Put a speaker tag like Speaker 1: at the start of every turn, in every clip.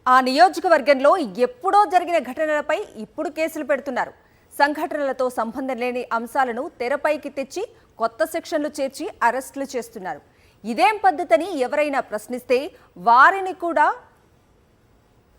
Speaker 1: ఆ నియోజకవర్గంలో ఎప్పుడో జరిగిన ఘటనలపై ఇప్పుడు కేసులు పెడుతున్నారు. సంఘటనలతో సంబంధం లేని అంశాలను తెరపైకి తెచ్చి కొత్త సెక్షన్లు చేర్చి అరెస్టులు చేస్తున్నారు. ఇదేం పద్ధతని ఎవరైనా ప్రశ్నిస్తే వారిని కూడా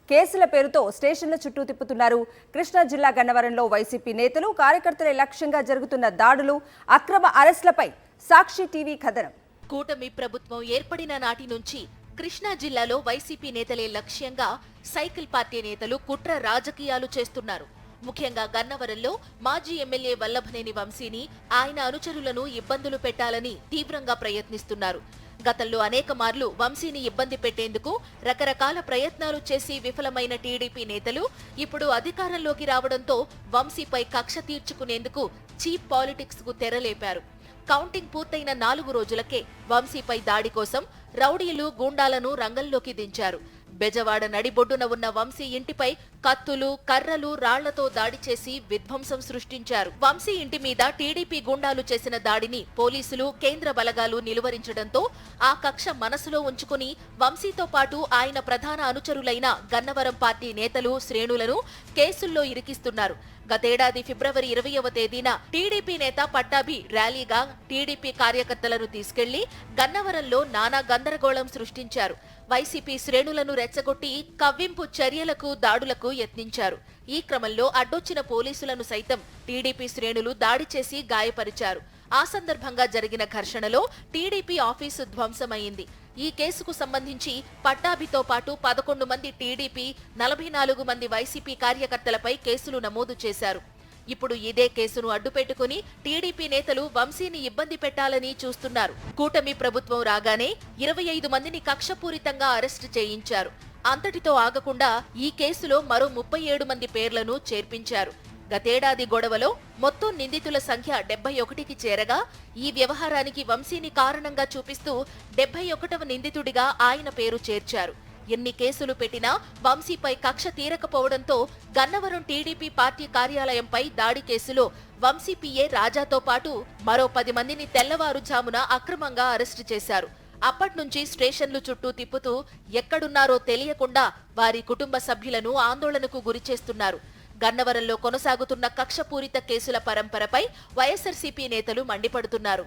Speaker 1: కేసుల పేరుతో స్టేషన్ల చుట్టూ తిప్పుతున్నారు. కృష్ణా జిల్లా గన్నవరంలో వైసీపీ నేతలు కార్యకర్తల లక్ష్యంగా జరుగుతున్న దాడులు, అక్రమ అరెస్టులపై సాక్షి టీవీ కథనం.
Speaker 2: కూటమి ప్రభుత్వం ఏర్పడిన నాటి నుంచి కృష్ణా జిల్లాలో వైసీపీ నేతలే లక్ష్యంగా సైకిల్ పార్టీ నేతలు కుట్ర రాజకీయాలు చేస్తున్నారు. ముఖ్యంగా గన్నవరంలో మాజీ ఎమ్మెల్యే వల్లభనేని వంశీని, ఆయన అనుచరులను ఇబ్బందులు పెట్టాలని తీవ్రంగా ప్రయత్నిస్తున్నారు. గతంలో అనేక మార్లు వంశీని ఇబ్బంది పెట్టేందుకు రకరకాల ప్రయత్నాలు చేసి విఫలమైన టీడీపీ నేతలు ఇప్పుడు అధికారంలోకి రావడంతో వంశీపై కక్ష తీర్చుకునేందుకు చీప్ పాలిటిక్స్ కు తెరలేపారు. కౌంటింగ్ పూర్తయిన 4 రోజులకే వంశీపై దాడి కోసం రౌడీలు, గూండాలను రంగంలోకి దించారు. బెజవాడ నడిబొడ్డున ఉన్న వంశీ ఇంటిపై కత్తులు, కర్రలు, రాళ్లతో దాడి చేసి విధ్వంసం సృష్టించారు. వంశీ ఇంటి మీద టీడీపీ గూండాలు చేసిన దాడిని పోలీసులు, కేంద్ర బలగాలు నిలువరించడంతో ఆ కక్ష మనసులో ఉంచుకుని వంశీతో పాటు ఆయన ప్రధాన అనుచరులైన గన్నవరం పార్టీ నేతలు, శ్రేణులను కేసుల్లో ఇరికిస్తున్నారు. గతేడాది ఫిబ్రవరి 20వ తేదీన టీడీపీ నేత పట్టాభి ర్యాలీగా టీడీపీ కార్యకర్తలను తీసుకెళ్లి గన్నవరంలో నానా గందరగోళం సృష్టించారు. వైసీపీ శ్రేణులను రెచ్చగొట్టి కవ్వింపు చర్యలకు, దాడులకు యత్నించారు. ఈ క్రమంలో అడ్డొచ్చిన పోలీసులను సైతం టీడీపీ శ్రేణులు దాడి చేసి గాయపరిచారు. ఆ సందర్భంగా జరిగిన ఘర్షణలో టీడీపీ ఆఫీసు ధ్వంసమైంది. ఈ కేసుకు సంబంధించి పట్టాభితో పాటు 11 మంది టీడీపీ, 44 మంది వైసీపీ కార్యకర్తలపై కేసులు నమోదు చేశారు. ఇప్పుడు ఇదే కేసును అడ్డుపెట్టుకుని టీడీపీ నేతలు వంశీని ఇబ్బంది పెట్టాలని చూస్తున్నారు. కూటమి ప్రభుత్వం రాగానే 25 మందిని కక్షపూరితంగా అరెస్టు చేయించారు. అంతటితో ఆగకుండా ఈ కేసులో మరో 37 మంది పేర్లను చేర్పించారు. గతేడాది గొడవలో మొత్తం నిందితుల సంఖ్య 71కి చేరగా ఈ వ్యవహారానికి వంశీని కారణంగా చూపిస్తూ 71వ నిందితుడిగా ఆయన పేరు చేర్చారు. ఎన్ని కేసులు పెట్టినా వంశీపై కక్ష తీరకపోవడంతో గన్నవరం టీడీపీ పార్టీ కార్యాలయంపై దాడి కేసులో వంశీ పిఏ రాజాతో పాటు మరో 10 మందిని తెల్లవారుజామున అక్రమంగా అరెస్టు చేశారు. అప్పట్నుంచి స్టేషన్లు చుట్టూ తిప్పుతూ ఎక్కడున్నారో తెలియకుండా వారి కుటుంబ సభ్యులను ఆందోళనకు గురిచేస్తున్నారు. గన్నవరంలో కొనసాగుతున్న కక్షపూరిత కేసుల పరంపరపై వైఎస్ఆర్సీపీ నేతలు మండిపడుతున్నారు.